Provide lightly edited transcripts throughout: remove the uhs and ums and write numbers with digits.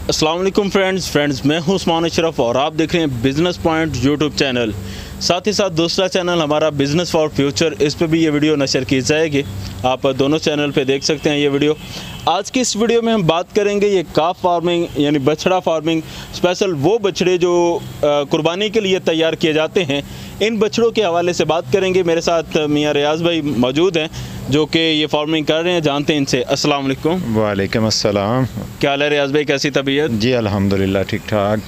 अस्सलाम वालेकुम फ्रेंड्स मैं हूं उस्मान अशरफ और आप देख रहे हैं बिज़नेस पॉइंट यूट्यूब चैनल। साथ ही साथ दूसरा चैनल हमारा बिज़नेस फॉर फ्यूचर, इस पे भी ये वीडियो नशर की जाएगी। आप दोनों चैनल पे देख सकते हैं ये वीडियो। आज की इस वीडियो में हम बात करेंगे ये काफ फार्मिंग यानी बछड़ा फार्मिंग, स्पेशल वो बछड़े जो कुर्बानी के लिए तैयार किए जाते हैं, इन बछड़ों के हवाले से बात करेंगे। मेरे साथ मियाँ रियाज भाई मौजूद हैं जो कि ये फार्मिंग कर रहे हैं, जानते हैं इनसे। अस्सलाम वालेकुम। वालेकुम अस्सलाम। क्या हाल है रियाज भाई, कैसी तबीयत? जी अल्हम्दुलिल्लाह ठीक ठाक।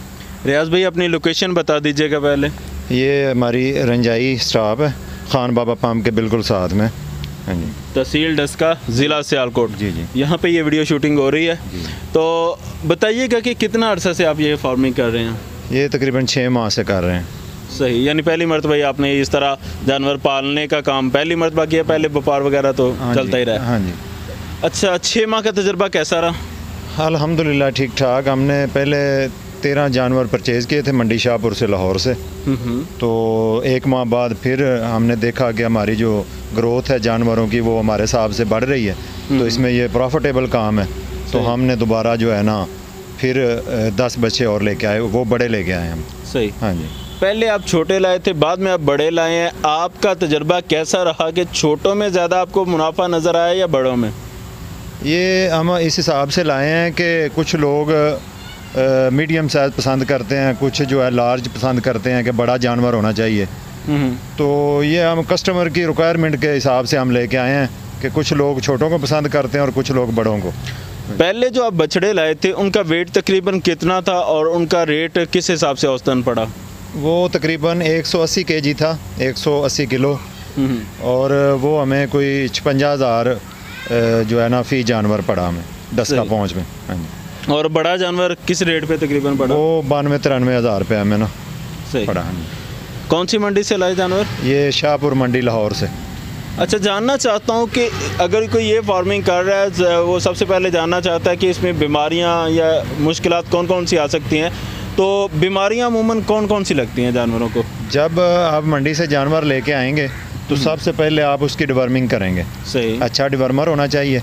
रियाज भाई अपनी लोकेशन बता दीजिएगा पहले। ये हमारी रंजाई स्टॉप है, खान बाबा पंप के बिल्कुल साथ में। हाँ जी, तहसील डस्का, ज़िला सियालकोट। जी जी, यहाँ पे ये वीडियो शूटिंग हो रही है। तो बताइएगा कि कितना अरसा से आप ये फार्मिंग कर रहे हैं? ये तकरीबन 6 माह से कर रहे हैं। सही, यानी पहली मरतबा ही आपने इस तरह जानवर पालने का काम पहली मरतबा किया? पहले व्यापार वगैरह तो चलता ही रहा? हाँ जी। अच्छा, 6 माह का तजुर्बा कैसा रहा? अल्हम्दुलिल्लाह ठीक ठाक। हमने पहले 13 जानवर परचेज़ किए थे मंडी शाहपुर से, लाहौर से। तो 1 माह बाद फिर हमने देखा कि हमारी जो ग्रोथ है जानवरों की वो हमारे हिसाब से बढ़ रही है, तो इसमें ये प्रॉफिटेबल काम है। तो हमने दोबारा जो है ना फिर 10 बच्चे और लेके आए, वो बड़े लेके आए हम। सही। हाँ जी। पहले आप छोटे लाए थे, बाद में आप बड़े लाए हैं। आपका तजुर्बा कैसा रहा कि छोटों में ज़्यादा आपको मुनाफा नज़र आया या बड़ों में? ये हम इस हिसाब से लाए हैं कि कुछ लोग मीडियम साइज़ पसंद करते हैं, कुछ जो है लार्ज पसंद करते हैं कि बड़ा जानवर होना चाहिए। तो ये हम कस्टमर की रिक्वायरमेंट के हिसाब से हम लेके आए हैं कि कुछ लोग छोटों को पसंद करते हैं और कुछ लोग बड़ों को। पहले जो आप बछड़े लाए थे उनका वेट तकरीबन कितना था और उनका रेट किस हिसाब से औसतन पड़ा? वो तकरीबन 180 kg था, 180 किलो, और वो हमें कोई 56,000 जो है ना फ़ी जानवर पड़ा हमें 10 का पहुँच में। हाँ जी। और बड़ा जानवर किस रेट पे तकरीबन पड़ा? वो 92-93 रुपये हमें ना पड़ा। कौन सी मंडी से लाए जानवर? ये शाहपुर मंडी लाहौर से। अच्छा, जानना चाहता हूँ कि अगर कोई ये फार्मिंग कर रहा है वो सबसे पहले जानना चाहता है कि इसमें बीमारियाँ या मुश्किलात कौन कौन सी आ सकती हैं। तो बीमारियाँ अमूमन कौन कौन सी लगती हैं जानवरों को? जब आप मंडी से जानवर लेके आएंगे तो सबसे पहले आप उसकी डिवर्मिंग करेंगे। सही। अच्छा डिवर्मर होना चाहिए,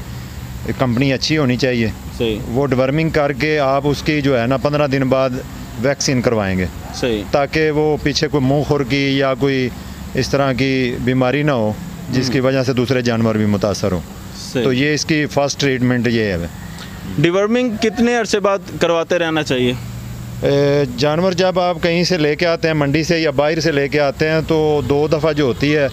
कंपनी अच्छी होनी चाहिए। सही। वो डिवर्मिंग करके आप उसकी जो है ना 15 दिन बाद वैक्सीन करवाएंगे। सही। ताकि वो पीछे कोई मुँह खुर की या कोई इस तरह की बीमारी ना हो जिसकी वजह से दूसरे जानवर भी मुतासर हो। तो ये इसकी फर्स्ट ट्रीटमेंट ये है। डिवर्मिंग कितने अरसे बाद करवाते रहना चाहिए? जानवर जब आप कहीं से लेके आते हैं, मंडी से या बाहर से लेके आते हैं, तो 2 दफ़ा जो होती है,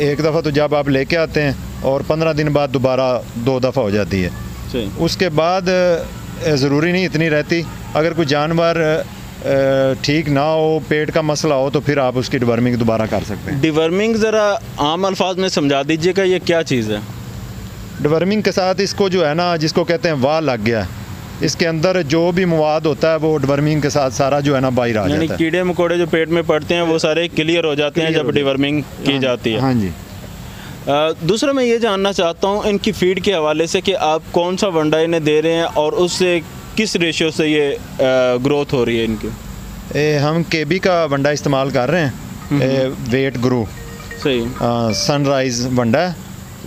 एक दफ़ा तो जब आप लेके आते हैं और 15 दिन बाद दोबारा 2 दफ़ा हो जाती है। उसके बाद ज़रूरी नहीं इतनी रहती। अगर कोई जानवर ठीक ना हो, पेट का मसला हो, तो फिर आप उसकी डिवर्मिंग दोबारा कर सकते हैं। डिवर्मिंग ज़रा आम अल्फाज में समझा दीजिएगा, ये क्या चीज़ है? डिवर्मिंग के साथ इसको जो है ना, जिसको कहते हैं वाह लग गया, इसके अंदर जो भी मवाद होता है वो डिवर्मिंग के साथ सारा जो है ना बाहर आ जाता है। कीड़े मकोड़े जो पेट में पड़ते हैं वो सारे क्लियर हो जाते हैं जब डिवर्मिंग की जाती है। हाँ जी। दूसरा मैं ये जानना चाहता हूँ इनकी फीड के हवाले से कि आप कौन सा वंडा इन्हें दे रहे हैं और उससे किस रेशियो से ये ग्रोथ हो रही है इनकी? हम केबी का वंडा इस्तेमाल कर रहे हैं, वेट ग्रू। सही। सनराइज़ वंडा है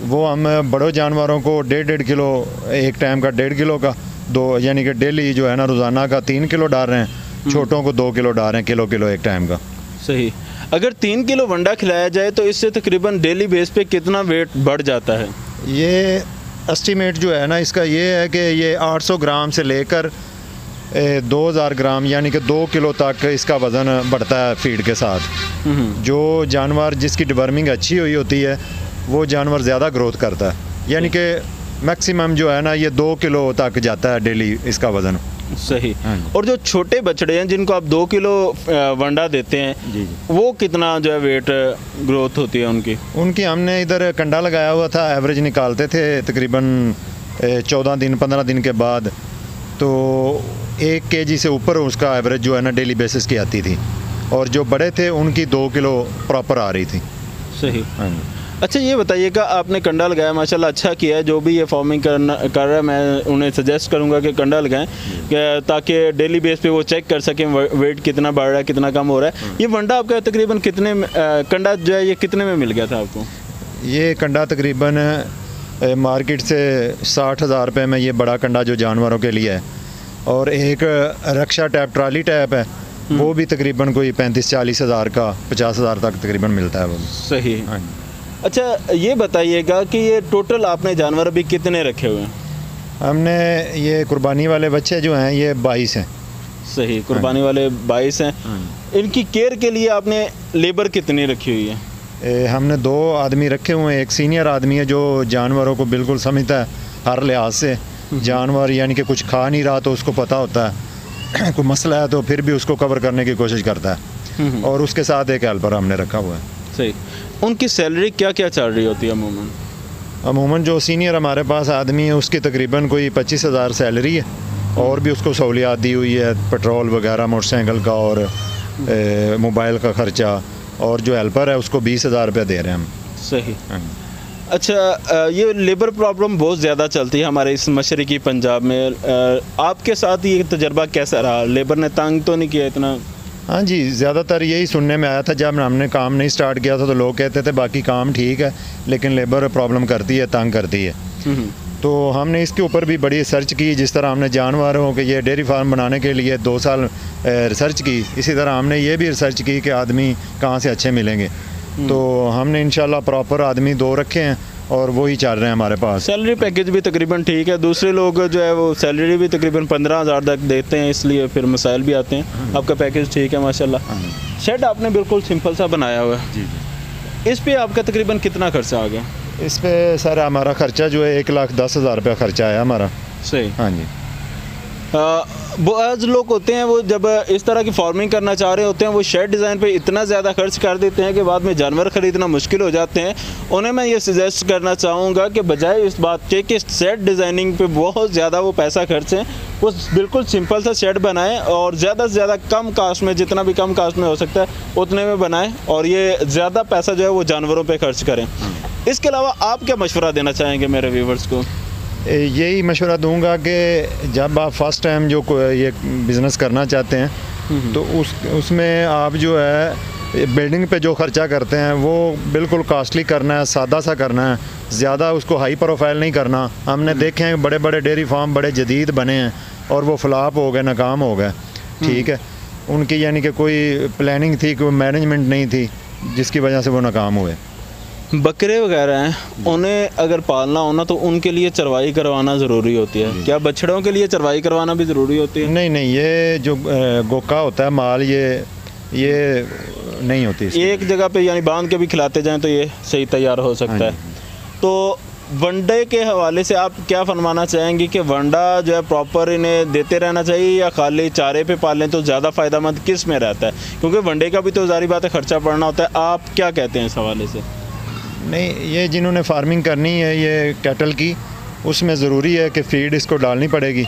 वो। हम बड़ों जानवरों को 1.5 किलो, एक टाइम का 1.5 किलो का, 2 यानी कि डेली जो है ना रोज़ाना का 3 किलो डाल रहे हैं। छोटों को 2 किलो डाल रहे हैं, किलो एक टाइम का। सही। अगर 3 किलो वंडा खिलाया जाए तो इससे तकरीबन डेली बेस पे कितना वेट बढ़ जाता है? ये एस्टीमेट जो है ना इसका ये है कि ये 800 ग्राम से लेकर 2000 ग्राम यानी कि 2 किलो तक इसका वज़न बढ़ता है फीड के साथ। जो जानवर जिसकी डिवर्मिंग अच्छी हुई होती है वो जानवर ज़्यादा ग्रोथ करता है, यानी कि मैक्सिमम जो है ना ये 2 किलो तक जाता है डेली इसका वज़न। सही। और जो छोटे बछड़े हैं जिनको आप 2 किलो वंडा देते हैं, जी, वो कितना जो है वेट ग्रोथ होती है उनकी? हमने इधर कंडा लगाया हुआ था, एवरेज निकालते थे तकरीबन 14 दिन 15 दिन के बाद, तो 1 kg से ऊपर उसका एवरेज जो है ना डेली बेसिस की आती थी, और जो बड़े थे उनकी 2 किलो प्रॉपर आ रही थी। सही। अच्छा, ये बताइएगा, आपने कंडा लगाया, माशाल्लाह अच्छा किया है। जो भी ये फार्मिंग कर रहा है मैं उन्हें सजेस्ट करूंगा कि कंडा लगाएं, ताकि डेली बेस पे वो चेक कर सकें वेट कितना बढ़ रहा है, कितना कम हो रहा है। ये वंडा आपका तकरीबन कितने कंडा जो है ये कितने में मिल गया था आपको? ये कंडा तकरीबन मार्केट से 60,000 रुपये में ये बड़ा कंडा जो जानवरों के लिए है और एक रक्षा टैप ट्राली टैप है, वो भी तकरीबन कोई 35-40 हज़ार का 50 हज़ार तक तकरीबन मिलता है वो। सही। हाँ। अच्छा ये बताइएगा कि ये टोटल आपने जानवर अभी कितने रखे हुए हैं? हमने ये कुर्बानी वाले बच्चे जो हैं ये 22 हैं। सही, कुर्बानी वाले 22 हैं। इनकी केयर के लिए आपने लेबर कितनी रखी हुई है? हमने 2 आदमी रखे हुए हैं। एक सीनियर आदमी है जो जानवरों को बिल्कुल समझता है हर लिहाज से। जानवर यानी कि कुछ खा नहीं रहा तो उसको पता होता है कोई मसला है तो फिर भी उसको कवर करने की कोशिश करता है। और उसके साथ एक हेल्पर हमने रखा हुआ है। सही। उनकी सैलरी क्या क्या चल रही होती है अमूमन? अमूमन जो सीनियर हमारे पास आदमी है उसकी तकरीबन कोई 25 हज़ार सैलरी है, और भी उसको सहूलियात दी हुई है, पेट्रोल वगैरह मोटरसाइकिल का और मोबाइल का ख़र्चा, और जो हेल्पर है उसको 20 हज़ार रुपये दे रहे हैं हम। सही। अच्छा ये लेबर प्रॉब्लम बहुत ज़्यादा चलती है हमारे इस मशरक़ी पंजाब में, आपके साथ ये तजर्बा कैसा रहा? लेबर ने तंग तो नहीं किया इतना? हाँ जी, ज़्यादातर यही सुनने में आया था जब हमने काम नहीं स्टार्ट किया था तो लोग कहते थे बाकी काम ठीक है लेकिन लेबर प्रॉब्लम करती है, तंग करती है। तो हमने इसके ऊपर भी बड़ी रिसर्च की, जिस तरह हमने जानवरों के ये डेयरी फार्म बनाने के लिए 2 साल रिसर्च की, इसी तरह हमने ये भी रिसर्च की कि आदमी कहाँ से अच्छे मिलेंगे। तो हमने इंशाल्लाह प्रॉपर आदमी 2 रखे हैं और वही चल रहे हैं हमारे पास। सैलरी पैकेज भी तकरीबन ठीक है, दूसरे लोग जो है वो सैलरी भी तकरीबन 15 हज़ार तक देते हैं, इसलिए फिर मसाइल भी आते हैं। आपका पैकेज ठीक है माशाल्लाह। शेड आपने बिल्कुल सिंपल सा बनाया हुआ है। जी। इस पे आपका तकरीबन कितना खर्चा आ गया? इस पे सर हमारा ख़र्चा जो है 1,10,000 रुपया ख़र्चा है हमारा। सही। हाँ जी। बहुत लोग होते हैं वो जब इस तरह की फार्मिंग करना चाह रहे होते हैं वो शेड डिज़ाइन पे इतना ज़्यादा खर्च कर देते हैं कि बाद में जानवर ख़रीदना मुश्किल हो जाते हैं। उन्हें मैं ये सजेस्ट करना चाहूँगा कि बजाय इस बात के कि शेड डिज़ाइनिंग पे बहुत ज़्यादा वो पैसा खर्चें, वो बिल्कुल सिंपल सा शेड बनाएं और ज़्यादा से ज़्यादा कम कास्ट में, जितना भी कम कास्ट में हो सकता है उतने में बनाएं, और ये ज़्यादा पैसा जो है वो जानवरों पर खर्च करें। इसके अलावा आप क्या मशवरा देना चाहेंगे मेरे व्यूवर्स को? यही मशवरा दूंगा कि जब आप फर्स्ट टाइम जो ये बिज़नेस करना चाहते हैं तो उसमें आप जो है बिल्डिंग पे जो ख़र्चा करते हैं वो बिल्कुल कॉस्टली करना है, सादा सा करना है, ज़्यादा उसको हाई प्रोफाइल नहीं करना। हमने देखे हैं बड़े बड़े डेयरी फार्म बड़े जदीद बने हैं और वो फ्लॉप हो गए, नाकाम हो गए। ठीक है, उनकी यानी कि कोई प्लानिंग थी, कोई मैनेजमेंट नहीं थी, जिसकी वजह से वो नाकाम हुए। बकरे वगैरह हैं, उन्हें अगर पालना हो ना तो उनके लिए चरवाई करवाना ज़रूरी होती है। क्या बछड़ों के लिए चरवाई करवाना भी ज़रूरी होती है? नहीं नहीं, ये जो गोका होता है माल, ये नहीं होती। एक जगह पे यानी बांध के भी खिलाते जाएं तो ये सही तैयार हो सकता है। तो वनडे के हवाले से आप क्या फरमाना चाहेंगे कि वंडा जो है प्रॉपर इन्हें देते रहना चाहिए या खाली चारे पे पालें तो ज़्यादा फ़ायदेमंद किस में रहता है? क्योंकि वनडे का भी तो ज़ाहिर बात है ख़र्चा पड़ना होता है। आप क्या कहते हैं इस हवाले से? नहीं, ये जिन्होंने फार्मिंग करनी है ये कैटल की, उसमें ज़रूरी है कि फ़ीड इसको डालनी पड़ेगी।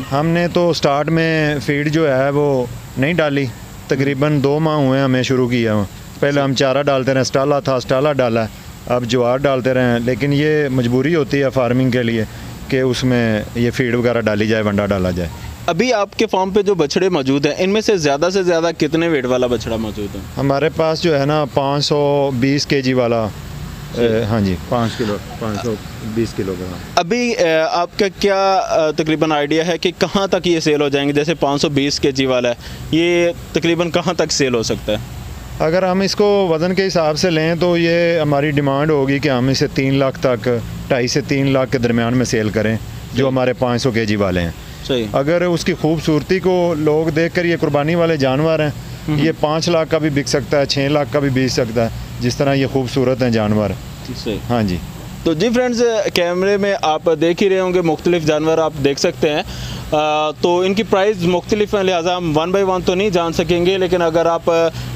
हमने तो स्टार्ट में फ़ीड जो है वो नहीं डाली, तकरीबन 2 माह हुए हमें शुरू किया। पहले हम चारा डालते रहे, स्टाला था, स्टाला डाला, अब ज्वार डालते रहे, लेकिन ये मजबूरी होती है फार्मिंग के लिए कि उसमें ये फ़ीड वगैरह डाली जाए, वंडा डाला जाए। अभी आपके फार्म पे जो बछड़े मौजूद हैं इनमें से ज़्यादा कितने वेट वाला बछड़ा मौजूद है? हमारे पास जो है ना 520 kg वाला, हाँ जी, 520 किलो का। अभी आपका क्या तकरीबन आइडिया है कि कहाँ तक ये सेल हो जाएंगे? जैसे 520 kg वाला है, ये तकरीबन कहाँ तक सेल हो सकता है? अगर हम इसको वज़न के हिसाब से लें तो ये हमारी डिमांड होगी कि हम इसे 3 लाख तक, 2.5 से 3 लाख के दरमियान में सेल करें, जो हमारे 500 kg वाले हैं। सही। अगर उसकी खूबसूरती को लोग देखकर, ये कुर्बानी वाले जानवर हैं, ये 5 लाख का भी बिक सकता है, 6 लाख का भी बिक सकता है, जिस तरह ये खूबसूरत हैं जानवर। हाँ जी। तो जी फ्रेंड्स, कैमरे में आप देख ही रहे होंगे मुख्तलिफ जानवर आप देख सकते हैं। तो इनकी प्राइस मुख्तलिफ है, लिहाजा हम 1 बाय 1 तो नहीं जान सकेंगे, लेकिन अगर आप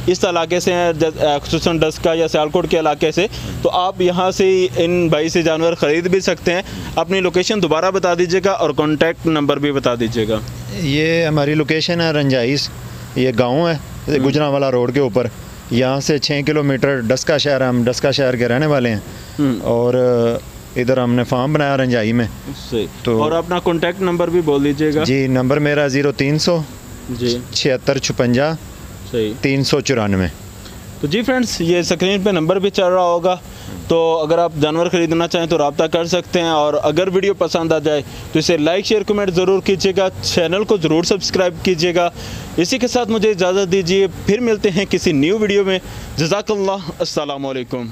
इस इलाके से हैं, खुसूसन डस्का या सियालकोट के इलाके से, तो आप यहाँ से इन भाई से जानवर ख़रीद भी सकते हैं। अपनी लोकेशन दोबारा बता दीजिएगा और कॉन्टैक्ट नंबर भी बता दीजिएगा। ये हमारी लोकेशन है रंजाइस, ये गाँव है गुजरांवाला रोड के ऊपर। यहाँ से 6 किलोमीटर डस्का शहर, हम डस्का शहर के रहने वाले हैं और इधर हमने फार्म बनाया रंजाई में। तो और अपना कॉन्टैक्ट नंबर भी बोल दीजिएगा। जी, नंबर मेरा 0300 जी 7656 394। तो जी फ्रेंड्स, ये स्क्रीन पे नंबर भी चल रहा होगा, तो अगर आप जानवर ख़रीदना चाहें तो रब्ता कर सकते हैं। और अगर वीडियो पसंद आ जाए तो इसे लाइक शेयर कमेंट ज़रूर कीजिएगा, चैनल को ज़रूर सब्सक्राइब कीजिएगा। इसी के साथ मुझे इजाज़त दीजिए, फिर मिलते हैं किसी न्यू वीडियो में। जज़ाकल्लाह, अस्सलाम वालेकुम।